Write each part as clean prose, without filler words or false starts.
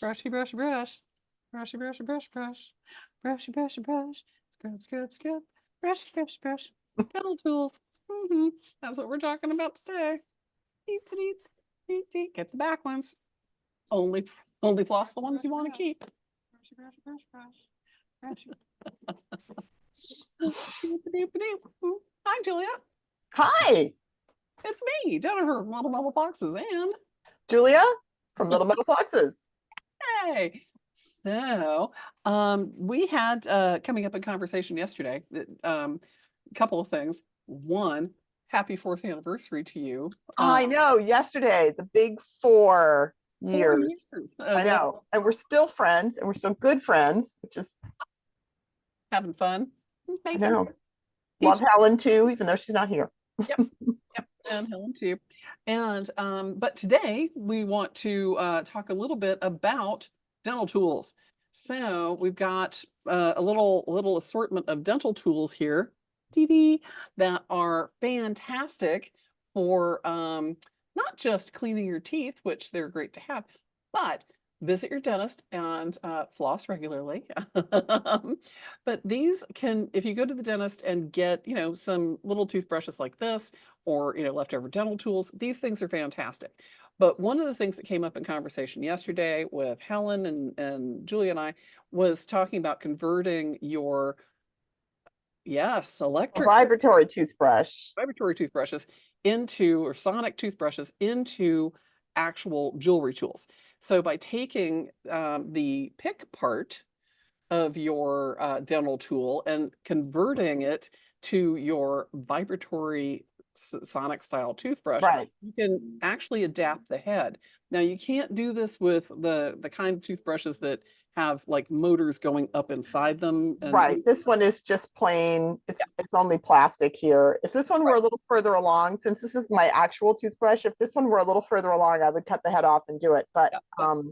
Brushy, brushy, brush. Brushy, brushy, brush, brush. Brushy, brushy, brush. Scrub, scrub, scrub. Brushy, brushy, brush. Dental tools. That's what we're talking about today. Eat, eat, eat, eat. Get the back ones. Only, only floss the ones you want to keep. Brushy, brushy, brush, brush. Brushy. Hi, Julia. Hi, It's me, Jennifer from Little Mama Foxes, and Julia from Little Metal Foxes. hey. So, we had coming up in conversation yesterday, a couple of things. One, happy fourth anniversary to you. I know, yesterday, the big 4 years. 4 years I of know. And we're still friends and we're still good friends, which is, having fun, I making know. each Love Helen too, even though she's not here. yep, yep, and Helen too. And but today we want to talk a little bit about dental tools. So we've got a little assortment of dental tools here, dee that are fantastic for not just cleaning your teeth, which they're great to have, but visit your dentist and floss regularly. But these can, if you go to the dentist and get, some little toothbrushes like this, or, leftover dental tools, these things are fantastic. But one of the things that came up in conversation yesterday with Helen and Julia and I was talking about converting your, yes, A electric vibratory toothbrush. vibratory toothbrushes into, or sonic toothbrushes into actual jewelry tools. So by taking the pick part of your dental tool and converting it to your vibratory sonic style toothbrush, Right. you can actually adapt the head. Now you can't do this with the kind of toothbrushes that have like motors going up inside them and Right. This one is just plain, it's only plastic here. If this one were right, a little further along, since this is my actual toothbrush, if this one were a little further along, I would cut the head off and do it. But yeah, yeah.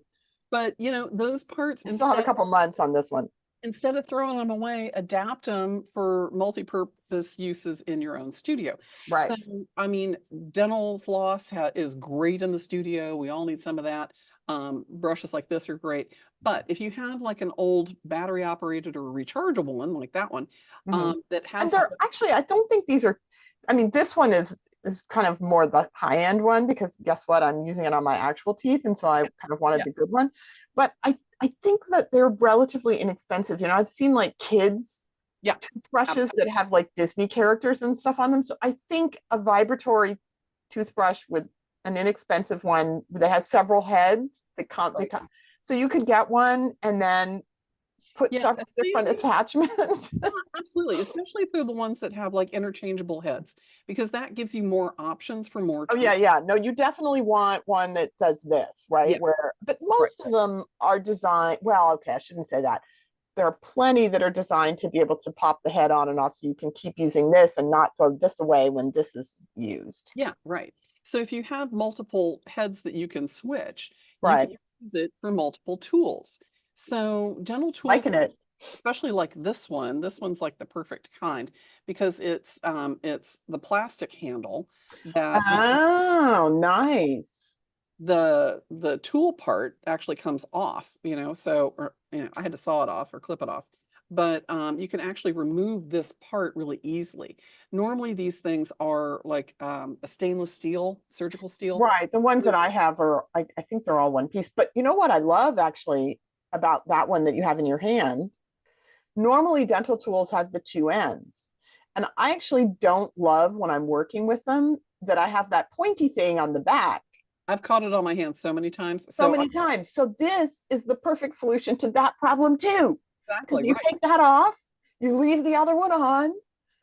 But those parts I still have a couple months on this one. instead of throwing them away, adapt them for multi-purpose uses in your own studio. Right. So, I mean, dental floss is great in the studio. We all need some of that. Brushes like this are great. But if you have like an old battery operated or rechargeable one, like that one, Mhm. that And has, they're actually, I don't think these are, I mean, this one is kind of more the high end one because guess what? I'm using it on my actual teeth. And so I yeah, kind of wanted yeah, the good one. But I think that they're relatively inexpensive. I've seen like kids yeah, toothbrushes that absolutely. have like Disney characters and stuff on them. So I think a vibratory toothbrush with an inexpensive one that has several heads that come, Right. so you could get one and then put Yeah, several different attachments. absolutely, especially if they're the ones that have like interchangeable heads, because that gives you more options for more Oh tools. yeah, yeah. No, you definitely want one that does this, right? Yeah, But right. most of them are designed, well, okay, I shouldn't say that. There are plenty that are designed to be able to pop the head on and off so you can keep using this and not throw this away when this is used. Yeah, right. So if you have multiple heads that you can switch, you can Right. use it for multiple tools. So dental tools, Liking it. especially like this one's like the perfect kind because it's the plastic handle that Oh, nice. the tool part actually comes off, so or I had to saw it off or clip it off. But you can actually remove this part really easily. Normally, these things are like a stainless steel, surgical steel. Right. The ones that I have are, I think they're all one piece. But you know what I love actually about that one that you have in your hand? Normally, dental tools have the two ends. And I actually don't love when I'm working with them that I have that pointy thing on the back I've caught it on my hands so many times. so So many times. So this is the perfect solution to that problem too. exactly Because you right. take that off, you leave the other one on.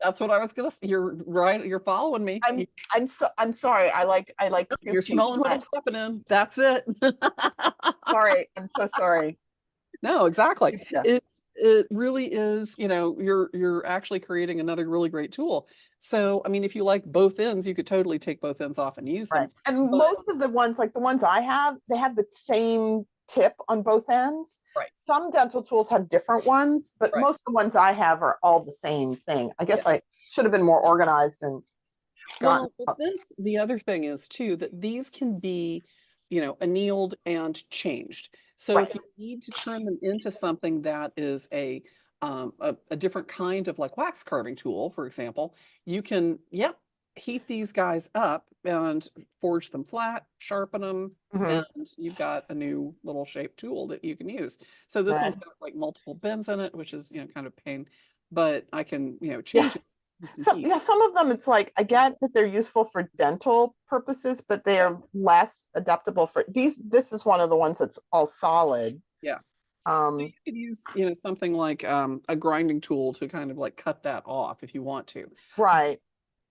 That's what I was gonna say. You're right. You're following me. I'm sorry. I like You're scoop too smelling what I'm much. stepping in. That's it. Sorry. I'm so sorry. No, exactly. Yeah. It really is, you're actually creating another really great tool. So, I mean, if you like both ends, you could totally take both ends off and use Right. them. And But most of the ones, like the ones I have, they have the same tip on both ends. right, Some dental tools have different ones, but right. most of the ones I have are all the same thing. I Yeah. guess I should have been more organized and gotten. Well, but the other thing is too, that these can be annealed and changed. So if Right. you need to turn them into something that is a different kind of like wax carving tool, for example, you can, yep, heat these guys up and forge them flat, sharpen them, Hmm. and you've got a new little shaped tool that you can use. So this one's Right. got like multiple bends in it, which is, kind of pain, but I can, Yeah. change it with some So heat. yeah, some of them it's like I get that they're useful for dental purposes, but they Yeah. are less adaptable for these. This is one of the ones that's all solid. Yeah. So Um, you could use, something like a grinding tool to kind of like cut that off if you want to. right.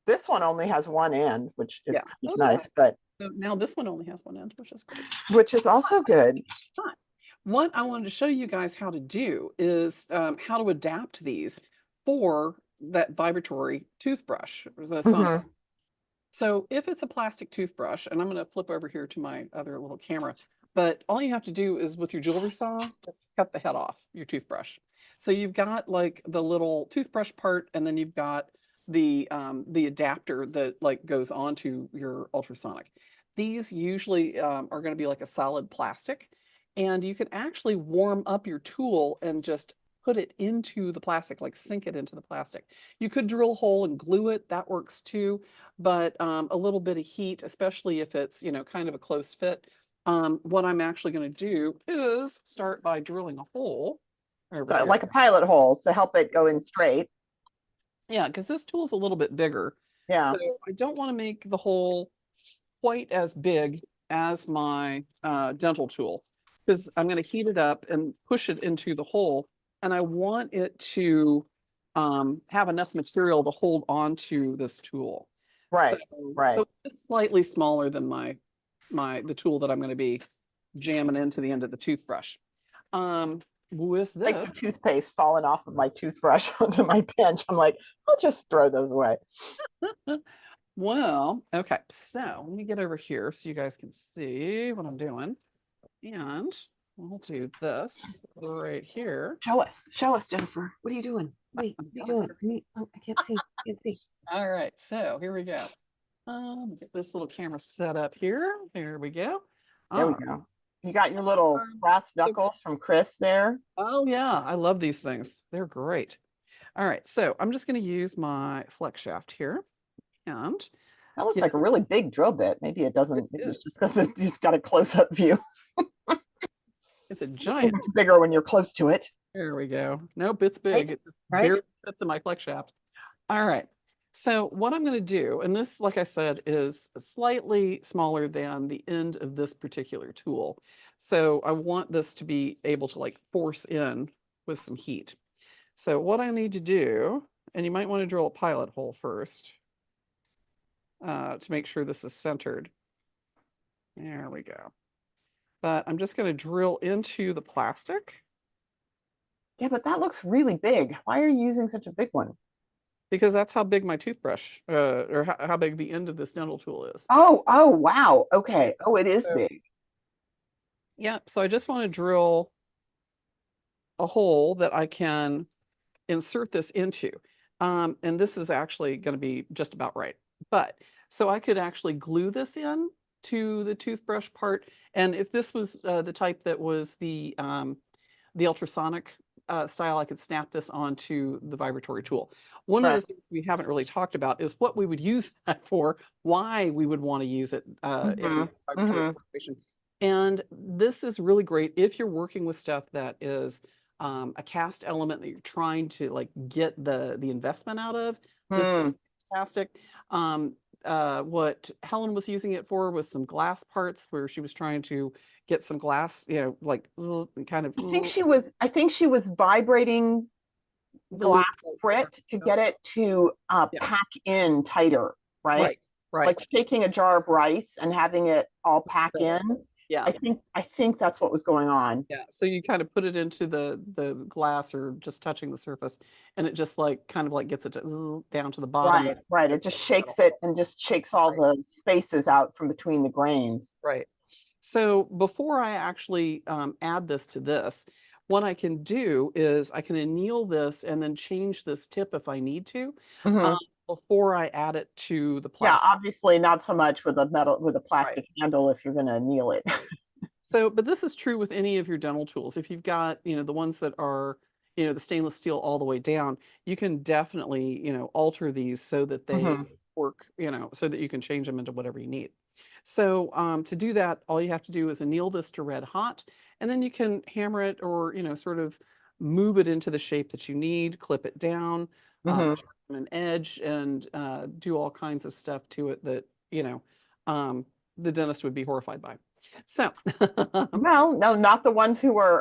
This one only has one end, which is Yeah. kind of Okay. nice, but So now this one only has one end, which is great. which is also good. But what I wanted to show you guys how to do is how to adapt these for that vibratory toothbrush, or the sonic. Hmm. So if it's a plastic toothbrush, and I'm going to flip over here to my other little camera, but all you have to do is with your jewelry saw, just cut the head off your toothbrush. So you've got like the little toothbrush part, and then you've got the adapter that like goes onto your ultrasonic. These usually are going to be like a solid plastic, and you can actually warm up your tool and just put it into the plastic, like sink it into the plastic. You could drill a hole and glue it, that works too, but a little bit of heat, especially if it's, kind of a close fit. What I'm actually going to do is start by drilling a hole over So here. like a pilot hole to help it go in straight. Yeah, because this tool is a little bit bigger. So Yeah. I don't want to make the hole quite as big as my dental tool because I'm going to heat it up and push it into the hole. And I want it to have enough material to hold on to this tool. So, Right. Right. so it's slightly smaller than the tool that I'm going to be jamming into the end of the toothbrush. With Like this, some toothpaste falling off of my toothbrush onto my bench. I'm like, I'll just throw those away. well, okay, so let me get over here so you guys can see what I'm doing. And we'll do this right here. Show us, Jennifer. What are you doing? Wait, I'm what are you doing doing? it. Oh, I can't see. Can't see. All right, so here we go. Get this little camera set up here. There we go. There we All go. You got your little right. brass knuckles from Chris there. Oh yeah, I love these things. They're great. All right, so I'm just going to use my flex shaft here and That looks get like a really big drill bit. Maybe it it doesn't. Maybe it's is. just because you just got a close up view. It's a I think giant. it's bigger when you're close to it. There we go. Nope, it's Right. big. It just Right. barely fits in my flex shaft. All right. So what I'm going to do, and this, like I said, is slightly smaller than the end of this particular tool. So I want this to be able to like force in with some heat. So what I need to do, and you might want to drill a pilot hole first to make sure this is centered. There we go. But I'm just going to drill into the plastic Yeah, but that looks really big. Why are you using such a big one? because that's how big my toothbrush or how big the end of this dental tool is. Oh, wow. Okay. Oh, it is So, big. yeah, so I just want to drill a hole that I can insert this into. And this is actually going to be just about right. But so I could actually glue this in to the toothbrush part. And if this was the type that was the ultrasonic style, I could snap this onto the vibratory tool. One of the Right. things we haven't really talked about is what we would use that for, why we would want to use it Hmm. in vibratory Hmm. operation. And this is really great if you're working with stuff that is a cast element that you're trying to like get the investment out of. This is Hmm. fantastic. What Helen was using it for was some glass parts where she was trying to get some glass, like kind of I think she was vibrating the glass loose. frit to get it to Yeah, pack in tighter, right? right, right. Like shaking a jar of rice and having it all pack in. Yeah, I think that's what was going on. yeah. So you kind of put it into the glass or just touching the surface, and it just like kind of like gets it to, down to the bottom. Right, right. Of It just the shakes metal. it and just shakes all Right, the spaces out from between the grains. right. So before I actually add this to this, what I can do is I can anneal this and then change this tip if I need to. Um, Hmm. before I add it to the Yeah, plastic. obviously not so much with a Right. plastic handle if you're going to anneal it. So, but this is true with any of your dental tools. If you've got, the ones that are, the stainless steel all the way down, you can definitely, alter these so that they Hmm. work, so that you can change them into whatever you need. So, to do that, all you have to do is anneal this to red hot, and then you can hammer it or, sort of move it into the shape that you need, clip it down, Hmm. sharpen an edge, and do all kinds of stuff to it that, um, the dentist would be horrified by. So, Well, no, not the ones who are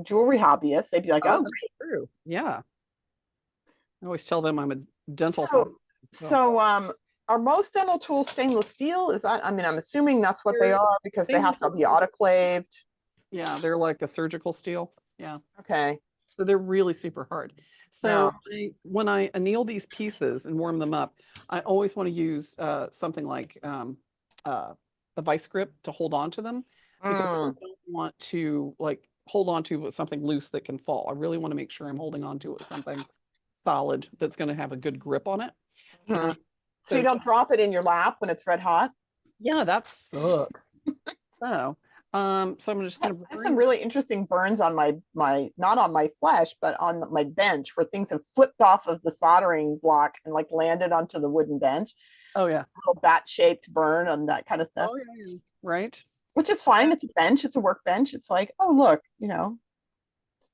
jewelry hobbyists. They'd be like, oh, oh, that's true. Yeah. I always tell them I'm a dental hobbyist so as well. so are most dental tools stainless steel? Is that, I mean, I'm assuming that's what they They're are because they have stainless to be steel. autoclaved. Yeah, they're like a surgical steel. Yeah. Okay. So they're really super hard. Yeah. So when I anneal these pieces and warm them up, I always want to use something like uh, a vice grip to hold on to them because I Mm. don't want to like hold on to with something loose that can fall. I really want to make sure I'm holding on to it with something solid that's going to have a good grip on it. Hmm. And So you so don't drop it in your lap when it's red hot? yeah, that sucks. So, so I'm just I gonna have some bring. really interesting burns on my not on my flesh, but on my bench where things have flipped off of the soldering block and like landed onto the wooden bench. Oh yeah. Little bat shaped burn and that kind of stuff, Oh yeah, yeah. Right. which is fine. It's a bench. It's a workbench. It's like, oh look,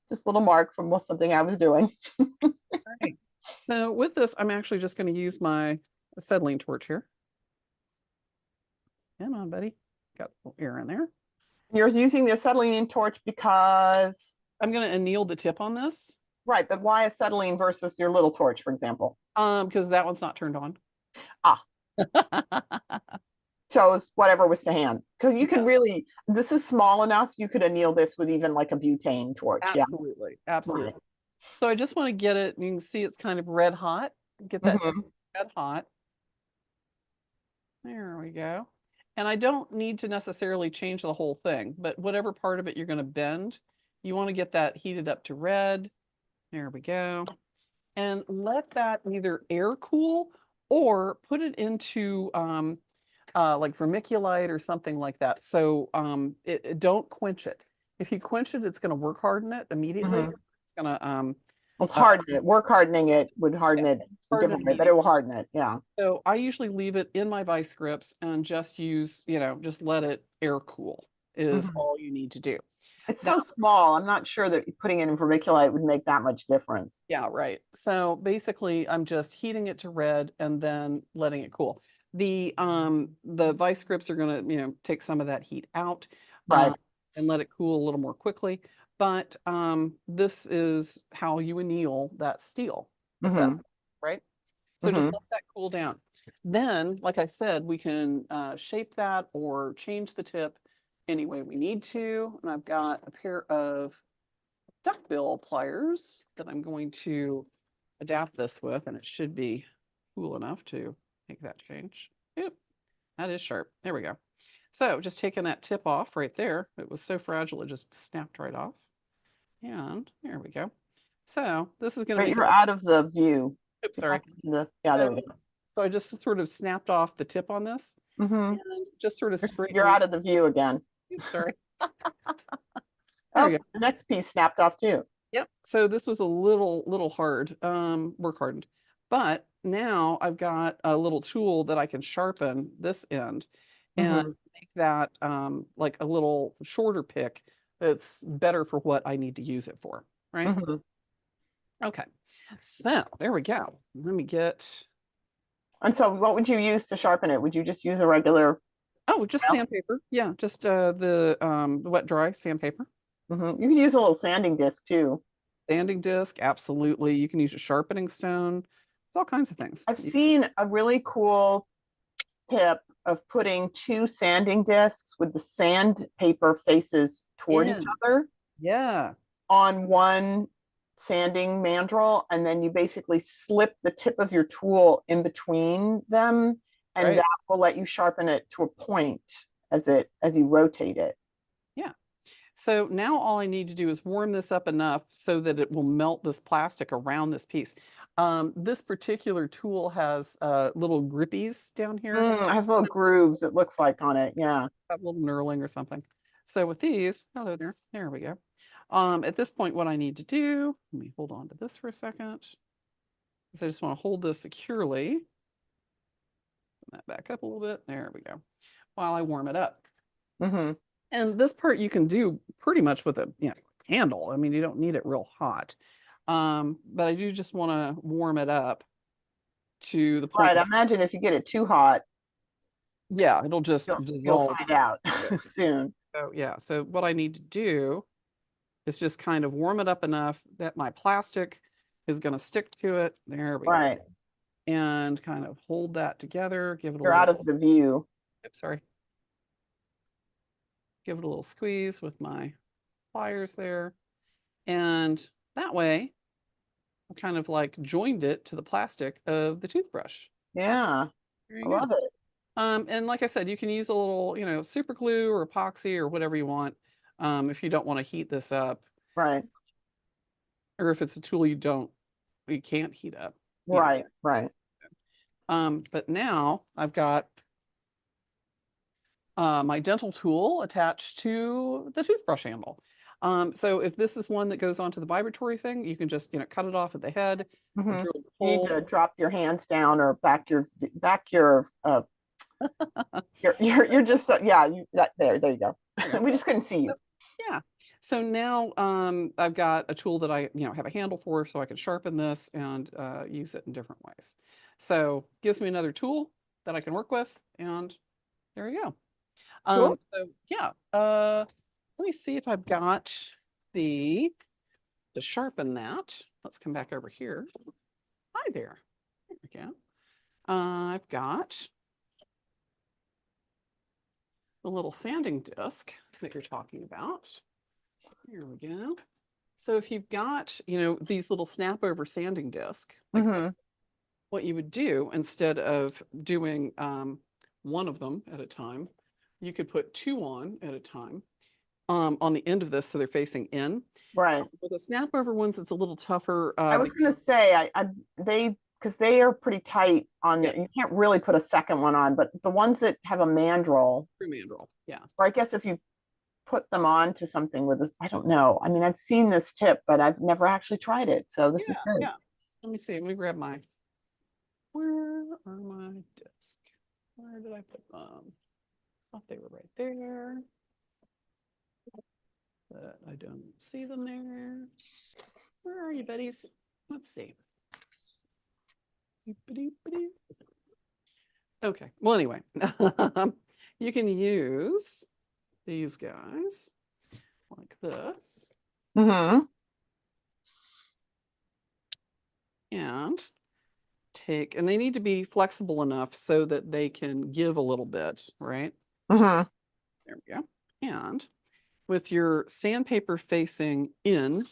just a little mark from something I was doing. Right. So with this, I'm actually just going to use my acetylene torch here. Come on, buddy. Got a little air in there. You're using the acetylene torch because, I'm going to anneal the tip on this, right, but why acetylene versus your little torch, for example? because that one's not turned on. Ah, so it's whatever was to hand. Because you could Yes, really, this is small enough, you could anneal this with even like a butane torch. Yeah. absolutely, Right. absolutely. So I just want to get it. You can see it's kind of red hot. Get that tip Hmm. red hot. There we go. And I don't need to necessarily change the whole thing, but whatever part of it you're going to bend, you want to get that heated up to red. There we go. And let that either air cool or put it into like vermiculite or something like that. So don't quench it. If you quench it, it's going to work harden it immediately. Hmm. It's going to Well, it's uh, harden it. Work hardening it would yeah, harden it a harden it different way, but it immediately. will harden it. Yeah. So I usually leave it in my vice grips and just use, just let it air cool is Hmm. all you need to do. It's That, so small. I'm not sure that putting it in vermiculite would make that much difference. yeah, right. So basically I'm just heating it to red and then letting it cool. The vice grips are gonna, take some of that heat out Right. and let it cool a little more quickly. But this is how you anneal that steel at that, Hmm. right? So just Hmm. let that cool down. Then, like I said, we can shape that or change the tip any way we need to. And I've got a pair of duckbill pliers that I'm going to adapt this with, and it should be cool enough to make that change. Yep, that is sharp. There we go. So just taking that tip off right there. It was so fragile, it just snapped right off. And there we go. So this is going to Right, make a you're little, out of the view. oops, Get sorry. back into the, yeah, there So, we go. so I just sort of snapped off the tip on this Hmm. and just sort of sprayed You're around. out of the view again. Oops, sorry. There we Oh, go. the next piece snapped off too. Yep. So this was a little hard, work hardened. But now I've got a little tool that I can sharpen this end and Hmm. make that like a little shorter pick that's better for what I need to use it for, right? Hmm. Okay. So there we go. Let me get, And so what would you use to sharpen it? Would you just use a regular? oh, just sandpaper. Yeah, just the wet dry sandpaper. Hmm. You could use a little sanding disc too. Sanding disc, absolutely. You can use a sharpening stone. There's all kinds of things. I've seen a really cool tip of putting two sanding discs with the sandpaper faces toward each In. other Yeah, on one sanding mandrel, and then you basically slip the tip of your tool in between them, and right. that will let you sharpen it to a point as you rotate it. Yeah. So now all I need to do is warm this up enough so that it will melt this plastic around this piece. This particular tool has little grippies down here, It has little grooves, it looks like on it. Yeah. a little knurling or something. So with these, hello there, there we go. At this point, what I need to do, let me hold on to this for a second, because I just want to hold this securely. Put that back up a little bit. There we go. While I warm it up. Mm-hmm. And this part you can do pretty much with a candle. I mean, you don't need it real hot. But I do just want to warm it up to the point Right. where, Imagine if you get it too hot, yeah, it'll just you'll dissolve. find out soon. So yeah, so what I need to do is just kind of warm it up enough that my plastic is going to stick to it. There we go. Right. And kind of hold that together, give it a You're out little, of the view. oops, sorry. Give it a little squeeze with my pliers there. And that way, I kind of like joined it to the plastic of the toothbrush. Yeah. There I you go. love it. And like I said, you can use a little, super glue or epoxy or whatever you want, if you don't want to heat this up, Right. or if it's a tool you can't heat up. Right. Right. But now I've got my dental tool attached to the toothbrush handle. So if this is one that goes onto the vibratory thing, you can just, cut it off at the head, Mm-hmm. drill the You need hole. to drop your hands down or back you're just yeah, there you go. We just couldn't see you. Yeah. So now I've got a tool that I have a handle for, so I can sharpen this and use it in different ways. So gives me another tool that I can work with, and there you go. Cool. So yeah, let me see if I've got the to sharpen that. Let's come back over here. Hi there. There we go. I've got the little sanding disc that you're talking about. Here we go. So if you've got, these little snap over sanding disc, like Mm-hmm. what you would do instead of doing one of them at a time, you could put two on at a time on the end of this so they're facing in. Right. With the snap over ones, it's a little tougher. I was gonna say they because they are pretty tight on Yeah, it. You can't really put a second one on, but the ones that have a mandrel, screw mandrel. Yeah. or I guess if you put them on to something with this, I don't know. I mean, I've seen this tip, but I've never actually tried it. So this Yeah. is good. Yeah. Let me see. Let me grab my. Where are my discs? Where did I put them? Thought they were right there, but I don't see them there. Where are you, buddies? Let's see. Okay. Well, anyway, you can use these guys like this Mm-hmm. and and they need to be flexible enough so that they can give a little bit, right? Mm-hmm. There we go. And with your sandpaper facing in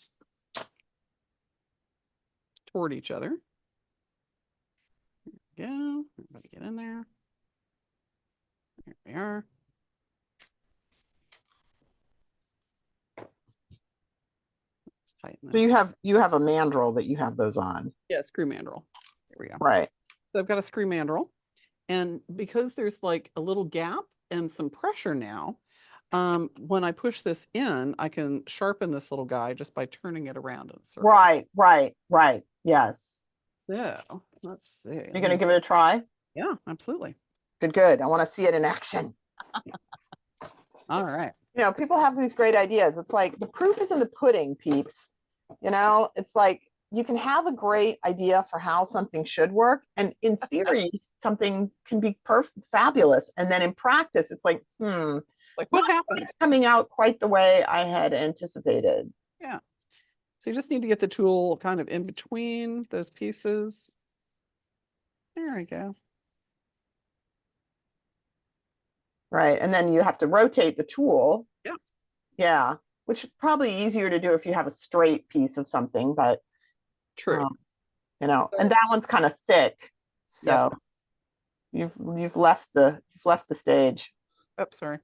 toward each other, there we go. Everybody get in there. There we are. Let's tighten So this. you have a mandrel that you have those on. Yeah, screw mandrel. There we go. Right. So I've got a screw mandrel. And because there's like a little gap and some pressure now, when I push this in, I can sharpen this little guy just by turning it around in a circle. Right. Yes. So let's see. You're gonna give it a try? Yeah, absolutely. Good. I want to see it in action. All right. People have these great ideas. It's like the proof is in the pudding, peeps. It's like you can have a great idea for how something should work. And in theory, something can be perfect, fabulous. And then in practice, it's like, Like what happened? coming out quite the way I had anticipated. Yeah. So you just need to get the tool kind of in between those pieces. There we go. Right. And then you have to rotate the tool. Yeah. Yeah. Which is probably easier to do if you have a straight piece of something, but True. and that one's kind of thick. So Yep. you've left the stage. Oh, sorry.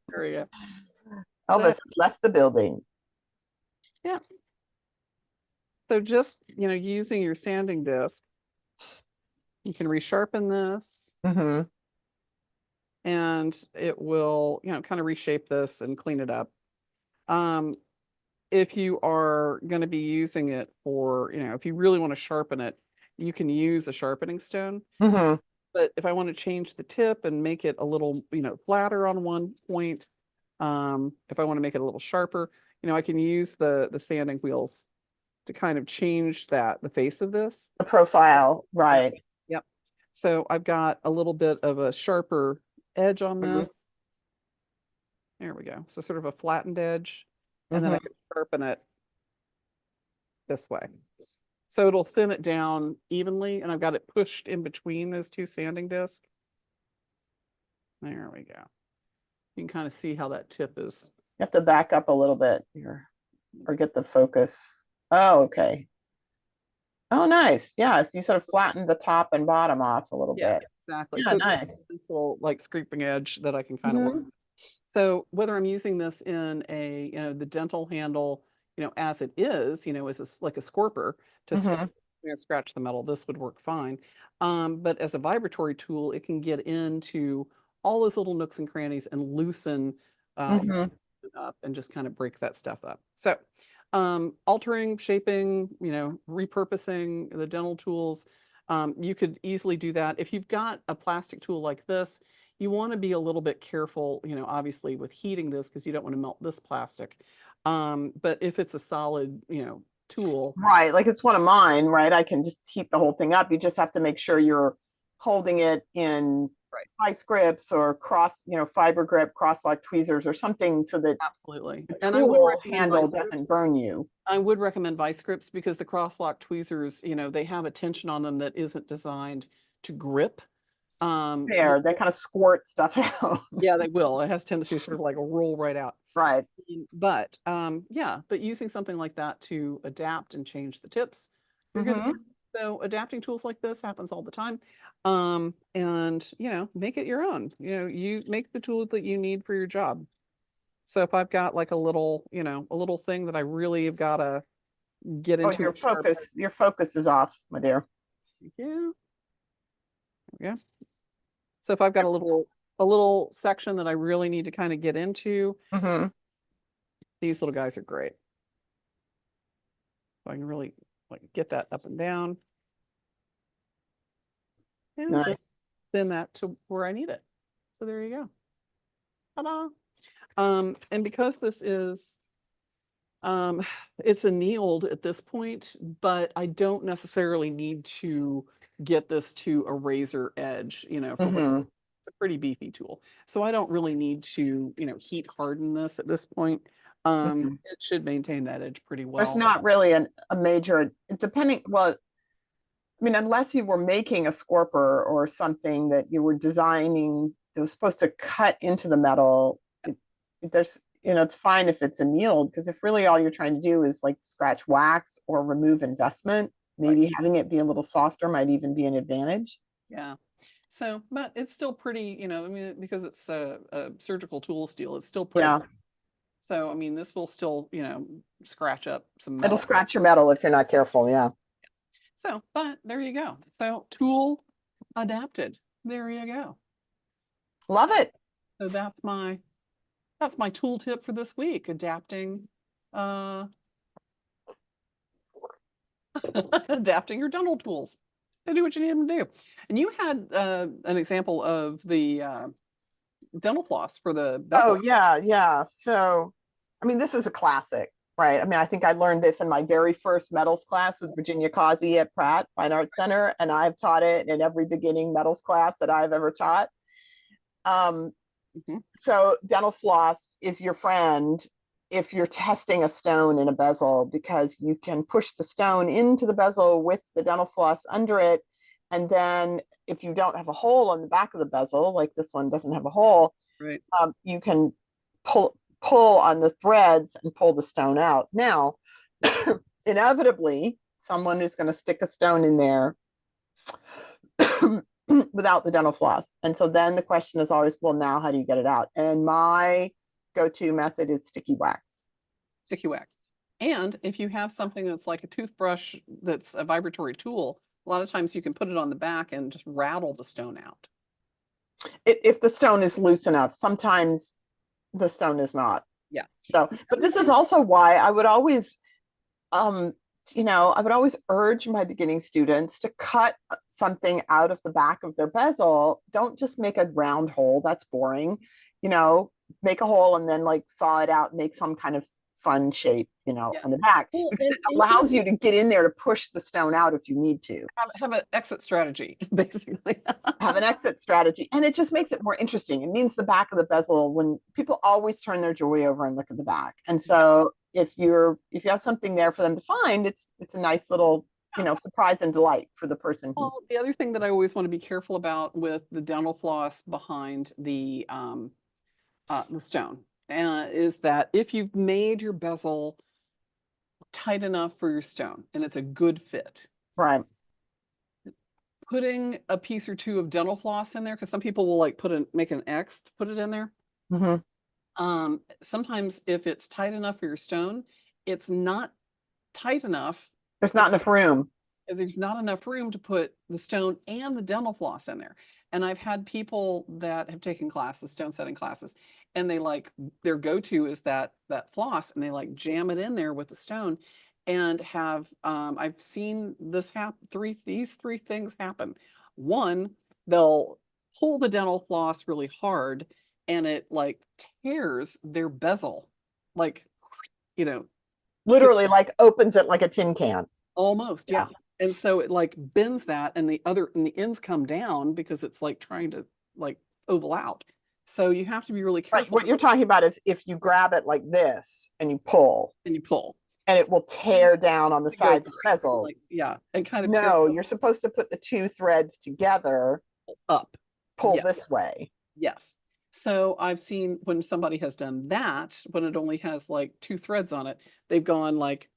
There we go. So, Elvis has left the building. yeah. So just, using your sanding disc, you can resharpen this Hmm. and it will, kind of reshape this and clean it up. Um, if you are going to be using it for, if you really want to sharpen it, you can use a sharpening stone. Hmm. But if I want to change the tip and make it a little, flatter on one point, if I want to make it a little sharper, I can use the sanding wheels to kind of change the face of this. The profile, Yep. right. Yep. So I've got a little bit of a sharper edge on Hmm. this. There we go. So sort of a flattened edge, and then I Hmm. can sharpen it this way. So it'll thin it down evenly, and I've got it pushed in between those two sanding discs. There we go. You can kind of see how that tip is. You have to back up a little bit here or get the focus. Oh, okay. Oh, nice. Yes, you sort of flatten the top and bottom off a little Yeah, bit. exactly. Yeah, So nice. this little like scraping edge that I can kind of work. Hmm. So whether I'm using this in the dental handle, as it is, as like a scorper to Hmm. scratch the metal, this would work fine. But as a vibratory tool, it can get into all those little nooks and crannies and loosen Hmm. up and just kind of break that stuff up. So altering, shaping, repurposing the dental tools, you could easily do that. If you've got a plastic tool like this, you want to be a little bit careful, obviously with heating this because you don't want to melt this plastic. But if it's a solid, tool, Right, like it's one of mine, right? I can just heat the whole thing up. You just have to make sure you're holding it in right, vice grips or fiber grip, cross lock tweezers or something so that absolutely. the And I would tool recommend handle vice doesn't grips. burn you. I would recommend vice grips because the cross lock tweezers, they have a tension on them that isn't designed to grip. The There, they kind of squirt stuff out. Yeah, they will. It has tendency to sort of like roll right out. Right. But yeah, but using something like that to adapt and change the tips, you're good to go. Hmm. So adapting tools like this happens all the time. And make it your own. You make the tool that you need for your job. So if I've got like a little thing that I really have got to get Oh, into your and sharpen. focus is off, my dear. Yeah, yeah. So if I've got a little section that I really need to kind of get into, Hmm. these little guys are great. So I can really like get that up and down and just Nice. send that to where I need it. So there you go. Ta-da. And because this is um it's annealed at this point, but I don't necessarily need to get this to a razor edge, for what Hmm. it's a pretty beefy tool. So I don't really need to, heat harden this at this point. Hmm. It should maintain that edge pretty There's well. not really a major, depending, well, I mean, unless you were making a scorper or something that you were designing that was supposed to cut into the metal, there's, it's fine if it's annealed, because if really all you're trying to do is like scratch wax or remove investment, Right. maybe having it be a little softer might even be an advantage. Yeah. So, but it's still pretty, I mean, because it's a surgical tool steel, it's still pretty. Yeah, So, I mean, this will still, scratch up some it'll metal. scratch your metal if you're not careful. Yeah. So, but there you go. So, tool adapted. There you go. Love it. So that's my tool tip for this week, adapting uh adapting your dental tools to do what you need them to do. And you had an example of the dental floss for the Oh, bezel. yeah, yeah. So, I mean, this is a classic, right? I mean, I think I learned this in my very first metals class with Virginia Causey at Pratt Fine Arts Center, and I've taught it in every beginning metals class that I've ever taught. Um, Mhm. so, dental floss is your friend if you're testing a stone in a bezel, because you can push the stone into the bezel with the dental floss under it. And then, if you don't have a hole on the back of the bezel, like this one doesn't have a hole, Right. you can pull on the threads and pull the stone out. Now, inevitably, someone is going to stick a stone in there without the dental floss. And so then the question is always, well, now how do you get it out? And my go-to method is sticky wax. Sticky wax. And if you have something that's like a toothbrush that's a vibratory tool, a lot of times you can put it on the back and just rattle the stone out. If the stone is loose enough, sometimes the stone is not. Yeah. So, but this is also why I would always, um, I would always urge my beginning students to cut something out of the back of their bezel. Don't just make a round hole. That's boring. Make a hole and then like saw it out, make some kind of fun shape, Yeah. on the back, Well, because it allows you to get in there to push the stone out if you need to. have an exit strategy, basically. Have an exit strategy, and it just makes it more interesting. It means the back of the bezel, when people always turn their jewelry over and look at the back, and so if you have something there for them to find, it's a nice little surprise and delight for the person who's. Well, the other thing that I always want to be careful about with the dental floss behind the stone is that if you've made your bezel tight enough for your stone and it's a good fit, Right. putting a piece or two of dental floss in there, because some people will like make an X to put it in there. Mm-hmm. Sometimes if it's tight enough for your stone, it's not tight enough. There's not enough room. There's not enough room to put the stone and the dental floss in there. And I've had people that have taken classes, stone setting classes, and they like their go-to is that floss, and they like jam it in there with the stone, and have I've seen this happen. These three things happen. One, they'll pull the dental floss really hard, and it like tears their bezel, like you know, Literally, like opens it like a tin can. almost, yeah. And so it like bends that, and the ends come down because it's like trying to like oval out. So you have to be really Right. careful. What you're talking about is if you grab it like this and you pull, And you pull, and it will tear down on the sides of the bezel. like, yeah, and kind of No, you're supposed to put the two threads together, up. pull Yes. this way. Yes. So I've seen when somebody has done that, when it only has like two threads on it, they've gone like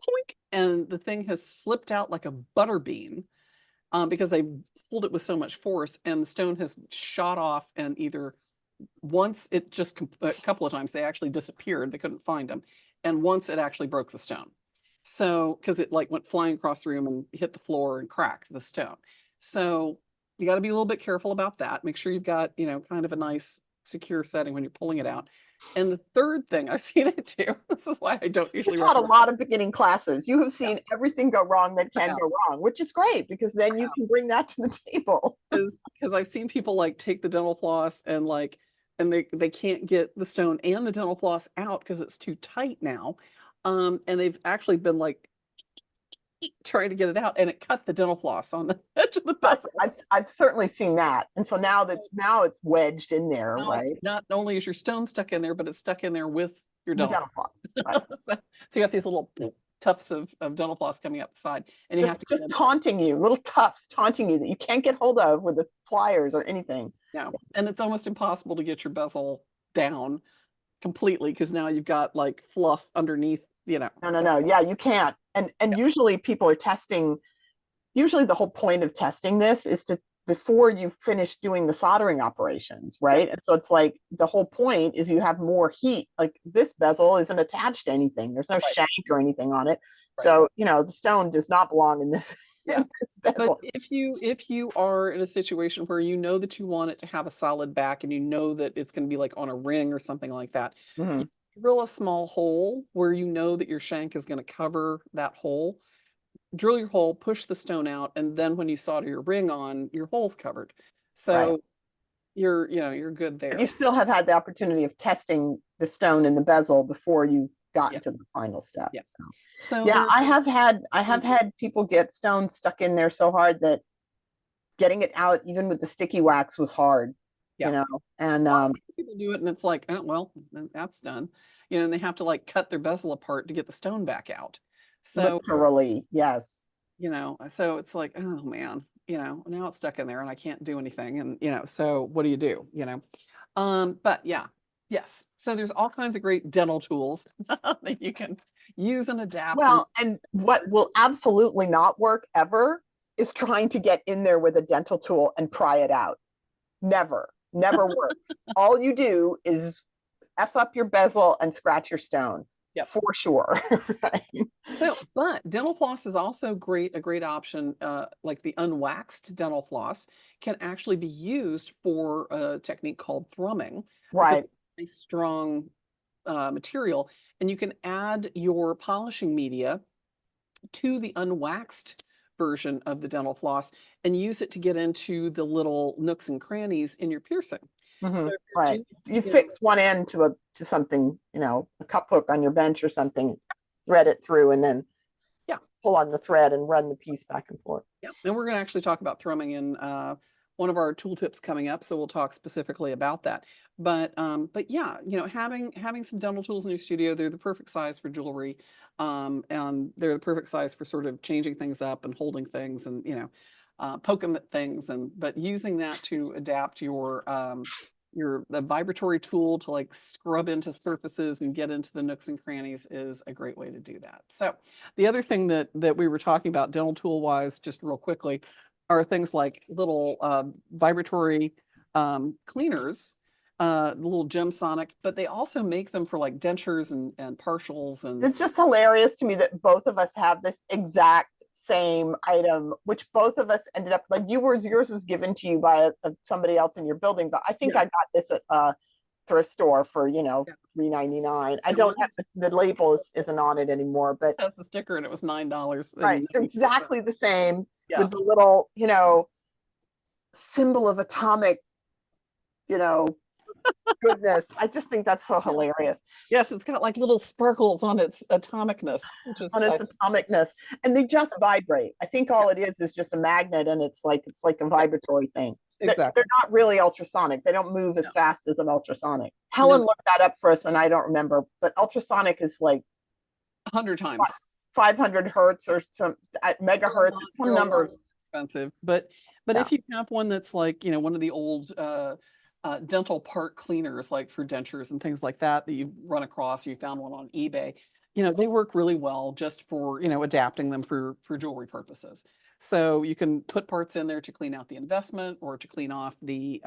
poink, and the thing has slipped out like a butter bean because they pulled it with so much force, and the stone has shot off, and either once it just a couple of times they actually disappeared, they couldn't find them, and once it actually broke the stone. So because it like went flying across the room and hit the floor and cracked the stone. So you got to be a little bit careful about that. Make sure you've got kind of a nice secure setting when you're pulling it out. And the third thing I've seen it do, this is why I don't usually taught a lot of beginning classes. You have seen everything go wrong that can go wrong, which is great because then you can bring that to the table. Because I've seen people like take the dental floss and they can't get the stone and the dental floss out because it's too tight now. And they've actually been like trying to get it out, and it cut the dental floss on the edge of the bezel. I've certainly seen that, and so now it's wedged in there, right? Not only is your stone stuck in there, but it's stuck in there with your dental floss. Right. So you got these little tufts of dental floss coming up the side, and you have to just taunting you, little tufts taunting you that you can't get hold of with the pliers or anything. No, and it's almost impossible to get your bezel down completely because now you've got like fluff underneath. No. Yeah, you can't. And usually people are testing. Usually the whole point of testing this is to before you finish doing the soldering operations, right? And so it's like the whole point is you have more heat. Like this bezel isn't attached to anything. There's no shank or anything on it. So, the stone does not belong in this, in this bezel. But if you are in a situation where you know that you want it to have a solid back and you know that it's going to be like on a ring or something like that, you drill a small hole where you know that your shank is going to cover that hole. Drill your hole, push the stone out, and then when you solder your ring on, your hole's covered. So you're good there. But you still have had the opportunity of testing the stone in the bezel before you've gotten to the final step. Yeah. So I have had people get stones stuck in there so hard that getting it out, even with the sticky wax, was hard. And people do it, and it's like, oh, well, that's done. And they have to like cut their bezel apart to get the stone back out. So literally, yes. So it's like, oh man, now it's stuck in there and I can't do anything. And, so what do you do? But yeah, yes. So there's all kinds of great dental tools that you can use and adapt. Well, and what will absolutely not work ever is trying to get in there with a dental tool and pry it out. Never works. All you do is F up your bezel and scratch your stone Yep. for sure. Right? So, but dental floss is also a great option. Like the unwaxed dental floss can actually be used for a technique called thrumming because Right. it's a strong material, and you can add your polishing media to the unwaxed version of the dental floss and use it to get into the little nooks and crannies in your piercing. So if Right. you're doing, You you know, fix one end to something, a cup hook on your bench or something, thread it through, and then yeah, pull on the thread and run the piece back and forth. yeah. And we're going to actually talk about thrumming in one of our tool tips coming up, so we'll talk specifically about that. But yeah, having some dental tools in your studio, they're the perfect size for jewelry, and they're the perfect size for sort of changing things up and holding things, and poking at things, and but using that to adapt your the vibratory tool to like scrub into surfaces and get into the nooks and crannies is a great way to do that. So the other thing that we were talking about dental tool wise, just real quickly, are things like little vibratory cleaners, little gem sonic, but they also make them for like dentures and partials and It's just hilarious to me that both of us have this exact same item, which both of us ended up like yours was given to you by somebody else in your building, but I think yeah, I got this at a thrift store for yeah. $3.99. I And don't have mine the label isn't on it anymore, but has the sticker and it was $9 right, and they're 94 cents. exactly the same Yeah. with the little symbol of atomic you know goodness. I just think that's so Yeah. hilarious Yes, it's got like little sparkles on its atomicness, which is on its atomicness, and they just vibrate. I think yeah, all it is just a magnet, and it's like a yeah, vibratory thing. They're exactly. not really ultrasonic. They don't move as No, fast as an ultrasonic. Helen no, looked that up for us, and I don't remember, but ultrasonic is like 100 times. 500 hertz or some megahertz. It's They're some a lot numbers. more expensive. But Yeah. if you have one that's like, one of the old dental part cleaners, like for dentures and things like that, that you run across, you found one on eBay, they work really well just for, adapting them for jewelry purposes. So you can put parts in there to clean out the investment or to clean off the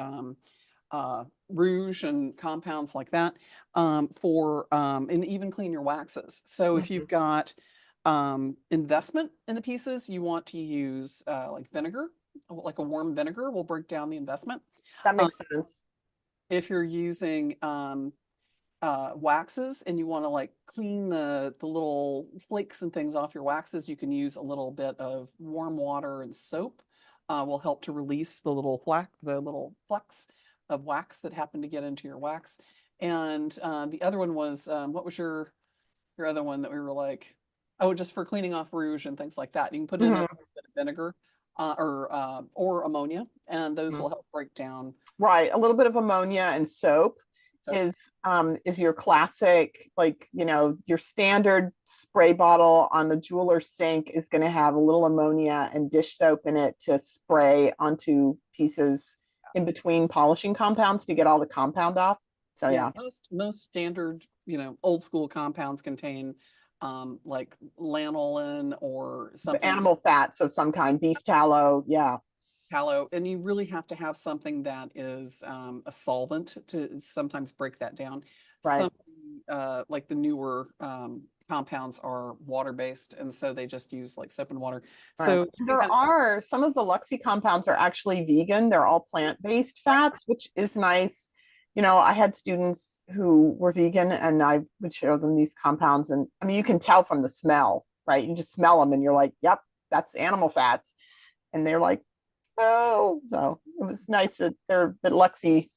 rouge and compounds like that, and even clean your waxes. So if Mhm. you've got investment in the pieces, you want to use like vinegar, like a warm vinegar will break down the investment. That Um, makes sense. if you're using waxes and you want to like clean the little flakes and things off your waxes, you can use a little bit of warm water and soap. Will help to release the little flecks of wax that happen to get into your wax. And the other one was what was your other one that we were like, oh, just for cleaning off rouge and things like that. You can put in a Mhm. little bit of vinegar or ammonia, and those Mhm. will help break down. Right, a little bit of ammonia and soap So is your classic, like, your standard spray bottle on the jeweler's sink is going to have a little ammonia and dish soap in it to spray onto pieces in between polishing compounds to get all the compound off. So yeah, yeah, most standard, old school compounds contain like lanolin or something animal fats of some kind, beef tallow, yeah, tallow, and you really have to have something that is a solvent to sometimes break that down. right. Some like the newer compounds are water based, and so they just use like soap and water. Right. So you There kind of are some of the Luxy compounds are actually vegan. They're all plant-based right, fats, which is nice. I had students who were vegan and I would show them these compounds. And I mean, you can tell from the smell, right? You just smell them and you're like, yep, that's animal fats. And they're like, oh, so it was nice that they're the Luxy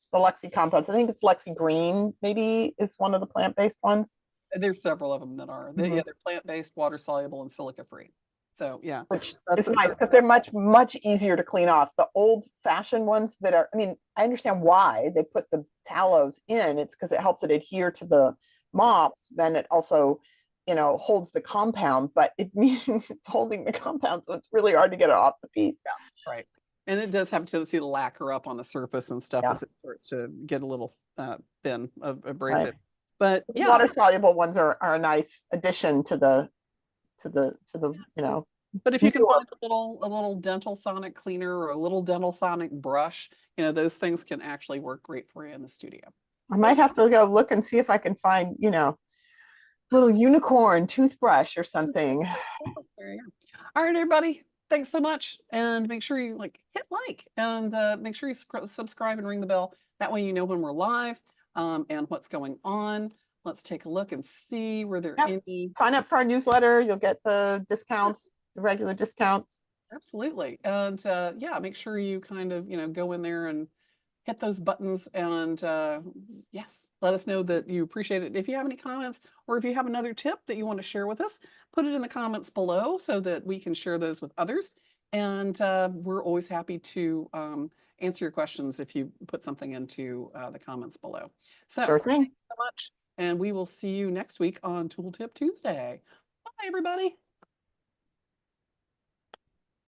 compounds. I think it's Luxy Green, maybe is one of the plant-based ones. there's several of them that are Mhm. yeah, they're plant based, water soluble, and silica free. So yeah, Which that's is nice because they're much, much easier to clean off. The old fashioned ones that are, I mean, I understand why they put the tallows in. It's because it helps it adhere to the mops. Then it also, holds the compound, but it means it's holding the compound. So it's really hard to get it off the piece. yeah, right. And it does have a tendency to lacquer up on the surface and stuff Yeah. as it starts to get a little thin, Right. abrasive. But yeah, Water soluble ones are a nice addition to the but if you can newer. find a little dental sonic cleaner or a little dental sonic brush, those things can actually work great for you in the studio. I So might have to go look and see if I can find, little unicorn toothbrush or something. there you go. All right, everybody. Thanks so much. And make sure you hit like and make sure you subscribe and ring the bell. That way you know when we're live and what's going on. Let's take a look and see were there Yep. any. Sign up for our newsletter. You'll get the discounts, the regular discounts. Absolutely. And yeah, make sure you kind of, go in there and hit those buttons and yes, let us know that you appreciate it. If you have any comments or if you have another tip that you want to share with us, put it in the comments below so that we can share those with others. And we're always happy to answer your questions if you put something into the comments below. So Sure thing. thanks so much. And we will see you next week on Tooltip Tuesday. Bye, everybody.